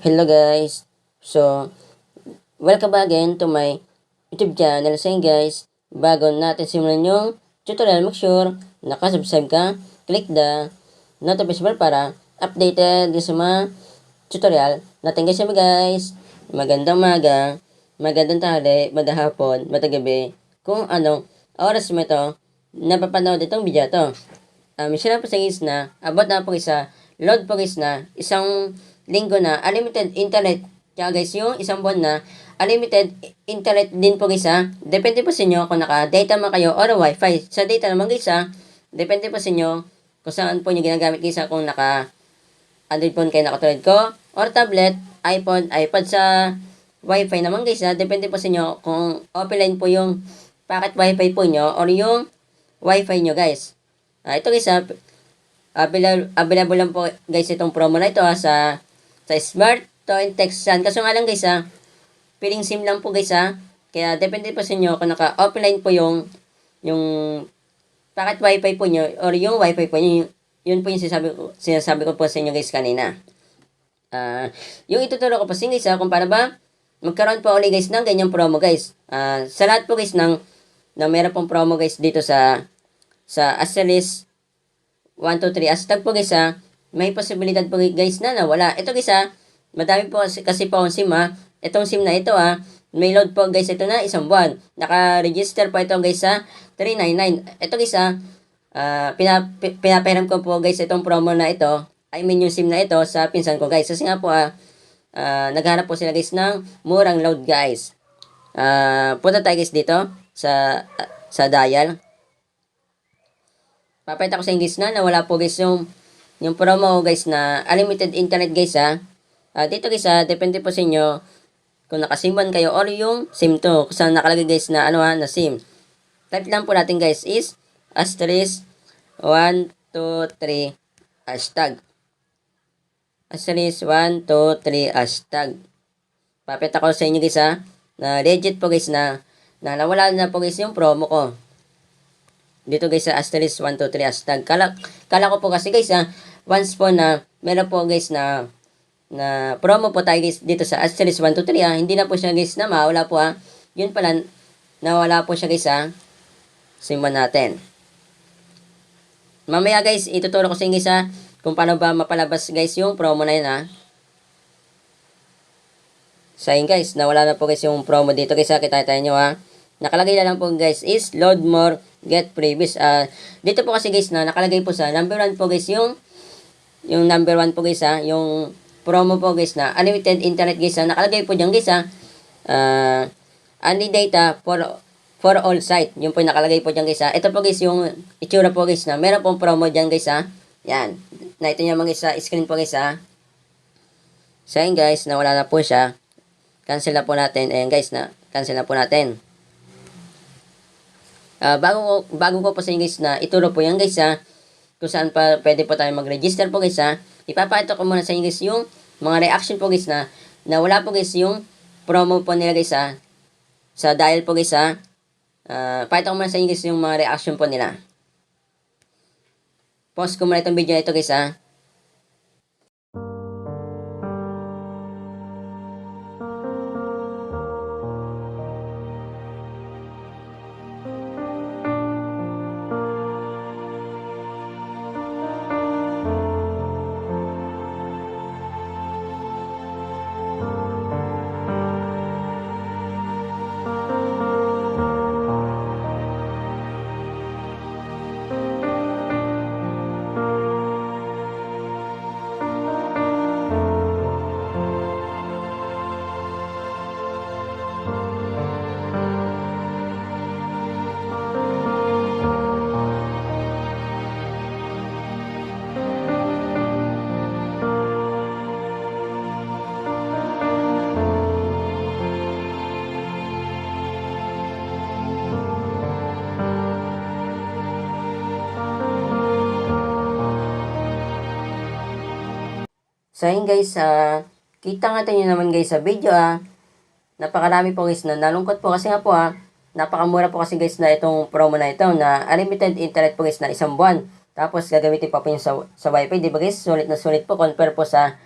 Hello guys. So, welcome again to my YouTube channel. So yun guys, bago natin simulan yung tutorial, make sure nakasubscribe ka, click the notification bell para updated din sa mga tutorial natin guys. Magandang maga, magandang tanghali, madahapon, matagabi, kung anong oras mo ito napapanood itong video to. Sila po sa guys na abot na po isa load po guys na isang linggo na unlimited internet. Kaya guys, yung isang buwan na unlimited internet din po guys ha. Depende po sa inyo kung naka-data man kayo or wifi. Sa data naman guys ha, depende po sa inyo kung saan po nyo ginagamit guys ha. Kung naka Android phone kayo nakatulad ko or tablet, iPhone, iPad. Sa wifi naman guys ha, depende po sa inyo kung offline po yung packet wifi po nyo or yung wifi nyo guys. Ito guys ha, available lang po guys itong promo na ito sa Smart to Texan. Kaso nga lang guys piling SIM lang po guys kaya depende po sa inyo kung naka-offline po yung packet wifi po nyo or yung wifi po nyo. Yun po yung sinasabi ko po sa inyo guys kanina. Yung ituturo ko po sa inyo guys kung paano ba magkaroon po ulit guys ng ganyang promo guys. Sa lahat po guys na meron pong promo guys dito sa Asteris 1, 2, 3 hashtag po guys may posibilidad po guys na nawala. Ito guys madami po kasi po ang SIM Itong SIM na ito may load po guys ito na isang buwan. Naka-register po ito guys sa 399. Ito guys pinapahiram ko po guys itong promo na ito. I mean yung SIM na ito sa pinsan ko guys. Kasi nga po naghanap po sila guys ng murang load guys. Punta tayo guys dito sa dial. Papakita ko sa inyo guys na wala po guys yung promo guys na unlimited internet guys dito guys depende po sa inyo kung naka-SIM 1 kayo or yung SIM 2 kung saan nakalagay guys na na SIM. Type lang po natin guys is asterisk 1, 2, 3 hashtag. Asterisk 1, 2, 3 hashtag. Papakita ko sa inyo guys na legit po guys na nawala na po guys yung promo ko. Dito guys sa asterisk 1, 2, 3 hashtag. Kala ko po kasi guys once po na meron po guys na promo po tayo guys dito sa asterisk 1, 2, 3 hindi na po siya guys na mawala po Yun pala, nawala po siya guys simulan natin. Mamaya guys, ituturo ko sa inyo guys kung paano ba mapalabas guys yung promo na yun So yun guys, nawala na po guys yung promo dito guys kita tayo nyo Nakalagay na lang po guys is load more, get previous. Dito po kasi guys nakalagay po sa number 1 po guys yung number 1 po guys yung promo po guys na unlimited internet guys nakalagay po dyan guys only data for all site. Yun po yung nakalagay po dyan guys Ito po guys yung itsura po guys na meron pong promo dyan guys Yan. Na ito nyo mga screen po guys So yun guys, nawala na po siya. Cancel na po natin. Ayan guys, cancel na po natin. Bago ko po sa inyo guys na ituro po yan guys kung saan pa pwede po tayo mag-register po guys ipapakita ko muna sa inyo guys yung mga reaction po guys na wala po guys yung promo po nila guys sa dial po guys pakita ko muna sa inyo guys yung mga reaction po nila. Pause ko muna itong video na ito guys So yun guys, kita nga nyo naman guys sa video napakarami po guys na nalungkot po kasi nga po napakamura po kasi guys na itong promo na ito na unlimited internet po guys na isang buwan. Tapos gagamitin pa po yung sa wifi, di ba guys? Sulit na sulit po compare po sa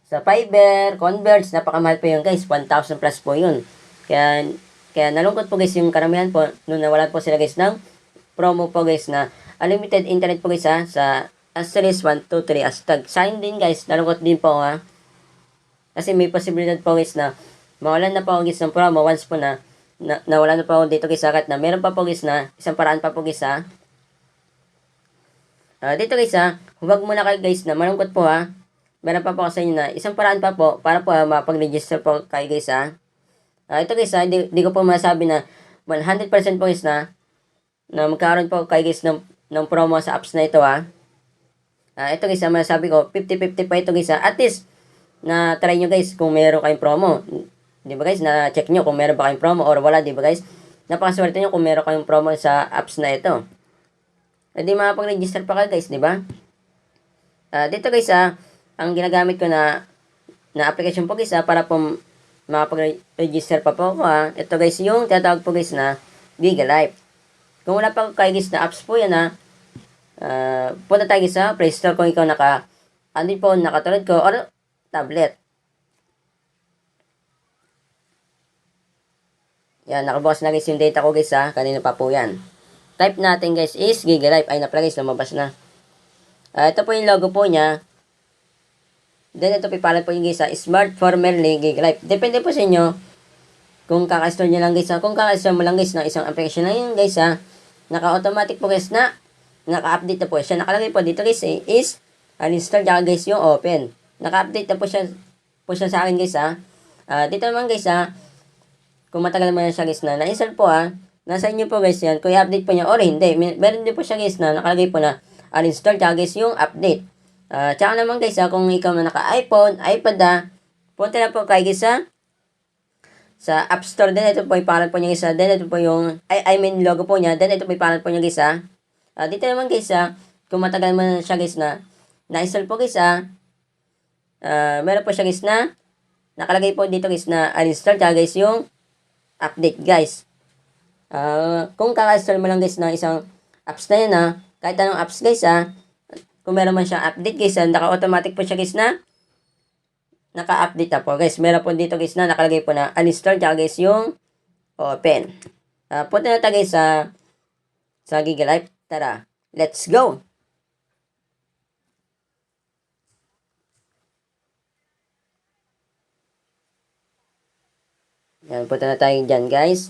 sa Fiverr, Converge, napakamahal po yun guys, 1,000 plus po yun. Kaya, kaya nalungkot po guys yung karamihan po, nung nawalan po sila guys ng promo po guys na unlimited internet po guys ha, sa asterisk 123 hashtag. Sa akin din guys, nalungkot din po ha. Kasi may posibilidad po guys na mawalan na po ako guys ng promo once po na nawala na po ako dito guys ha, kahit na meron pa po guys na isang paraan pa po guys ha. Dito guys ha, huwag muna kayo guys na malungkot po ha. Meron pa po ako sa inyo na isang paraan pa po para po mapag-register po kayo guys ha. Ito guys ha, di ko po masabi na 100% po guys na magkaroon po kayo guys ng promo sa apps na ito ha. Ito guys ha, masabi ko 50-50 pa ito guys ha. At least na try nyo guys kung meron kayong promo. Di ba guys, na check nyo kung meron ba kayong promo or wala, di ba guys? Napakaswerte nyo kung meron kayong promo sa apps na ito. Di makapag-register pa kayo guys, di ba? Dito guys ang ginagamit ko na application po guys para po makapag-register pa po ako Ito guys yung tinatawag po guys na Gigalife. Kung wala pa kayo guys na apps po yan punta tayo guys sa Play Store kung ikaw Android phone, nakatulad ko or tablet. Yan, nakabukas na guys yung data ko guys kanina pa po yan. Type natin guys is Gigalife. Ay na pala guys, lumabas na. Ito po yung logo po niya. Then ito pipalan po yung guys Smart Formerly Gigalife. Depende po sa inyo kung kaka-install nyo lang guys Kung kaka-install mo lang guys ng isang application na yun guys naka-automatic po guys na naka-update na po siya. Nakalagay po dito guys is uninstall guys yung open. Naka-update na po siya sa akin guys dito naman guys kung matagal mo na siya guys na na-install po nasa inyo po guys yan, kung i-update po niya or hindi. Meron din po siya guys na nakalagay po na uninstall guys yung update. Tsaka naman guys kung ikaw na naka-iPhone, iPad punta na po kayo guys sa App Store. Then ito po yung pangalan po niya guys then ito po yung, I mean logo po niya. Then ito po yung pangalan po niya guys dito naman guys kung matagal mo na siya guys na na-install po guys meron po siya guys na nakalagay po dito guys na uninstall tsaka guys yung update guys. Kung kaka-install mo lang guys ng isang apps na yan kahit anong apps guys kung meron man siyang update guys naka-automatic po siya guys na naka-update na po guys. Meron po dito guys na nakalagay po na uninstall tsaka guys yung open. Punta na tayo guys sa Gigalife. Tara, let's go! Yan, punta na tayo dyan guys.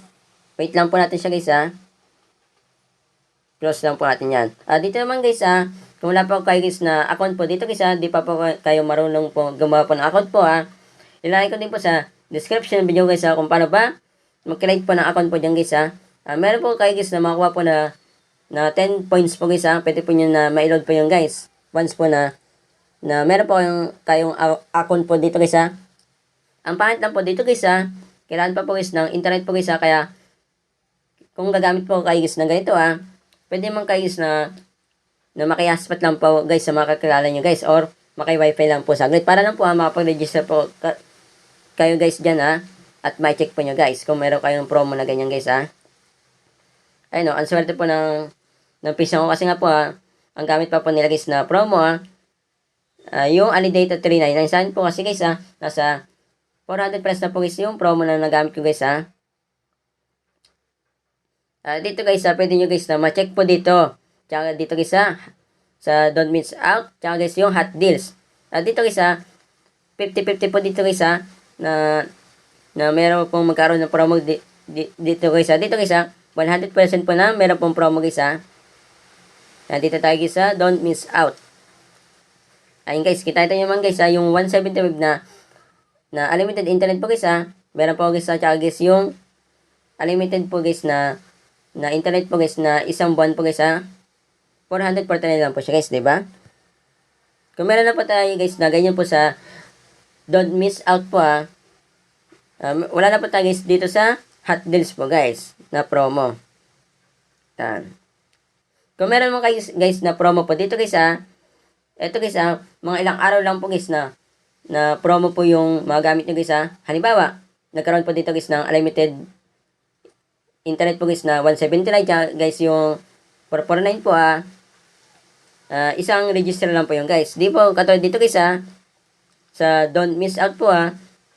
Wait lang po natin siya guys Close lang po natin yan. Dito naman guys kung wala pa kayo guys na account po dito guys di pa po kayo marunong po gumawa po ng account po ilalagay ko din po sa description video guys kung paano ba mag-create po ng account po dyan guys meron po kayo guys na makuha po na 10 points po guys pwede po nyo na ma-load po yung guys. Once po na meron po kayong account po dito guys Ang pangit lang po dito guys kailangan pa po guys ng internet po guys kaya kung gagamit po kayo guys ng ganito pwede man kayo guys na maki-hotspot lang po guys sa mga kakilala nyo guys or maki-wifi lang po saglit para lang po makapag-register po kayo guys dyan at may check po nyo guys kung meron kayong promo na ganyan guys ayun ang swerte po ng pisang ko kasi nga po ang gamit pa po nila guys na promo yung Alidata 399 saan po kasi guys nasa 400 plus na po guys yung promo na nagamit ko guys dito guys pwede nyo guys na ma-check po dito. Tsaka dito guys sa Don't Miss Out. Tsaka guys yung hot deals. Dito guys 50-50 po dito guys na meron pong magkaroon ng promo dito guys dito guys 100% po na meron pong promo guys dito tayo guys Don't Miss Out. Ayun guys, kita nyo naman guys yung 175 na unlimited internet po guys meron po guys tsaka guys yung unlimited po guys na internet po guys na isang buwan po guys 449 lang po siya guys, di ba? Kung meron na po tayo guys na ganyan po sa Don't Miss Out po wala na po tayo guys dito sa hot deals po guys na promo. Yan. Kung meron mo kayo guys na promo po dito guys eto guys mga ilang araw lang po guys na promo po yung magagamit nyo guys halimbawa nagkaroon po dito guys ng unlimited internet po guys na 179 guys yung 449 po isang register lang po yung guys. Di po katulad dito guys sa don't miss out po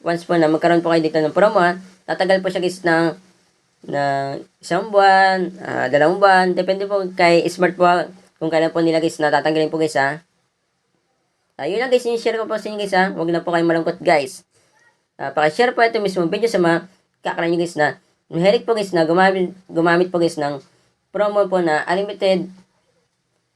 once po na magkaroon po kayo dito ng promo tatagal po siya guys ng isang buwan, 2 buwan, depende po kay Smart po kung kailan po nila guys natatanggalin po guys yun lang guys, yung share ko po sa inyo guys huwag na po kayong malungkot guys. Pakishare po ito mismo video sa mga kakalan nyo guys na mahilig po guys na gumamit po guys ng promo po na unlimited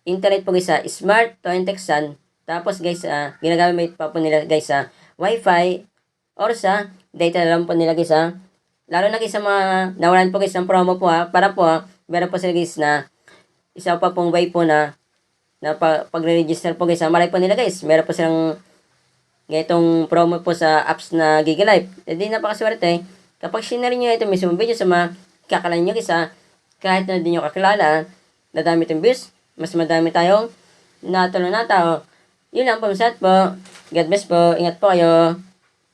internet po guys Smart to Texan. Tapos guys, ginagamit pa po nila guys Wi-Fi or sa data lang po nila guys Lalo na guys sa mga nawalan po guys ng promo po para po meron po sila guys na isa pa pong way po na pag-register po guys malay po nila guys meron po silang ganitong promo po sa apps na Gigalife. Hindi napakaswerte kapag sinare nyo ito mismo video sa mga kakalan nyo guys kahit na hindi nyo kakilala dadami itong views mas madami tayong natulong na tao. Yun lang po, masat po. God bless po. Ingat po kayo.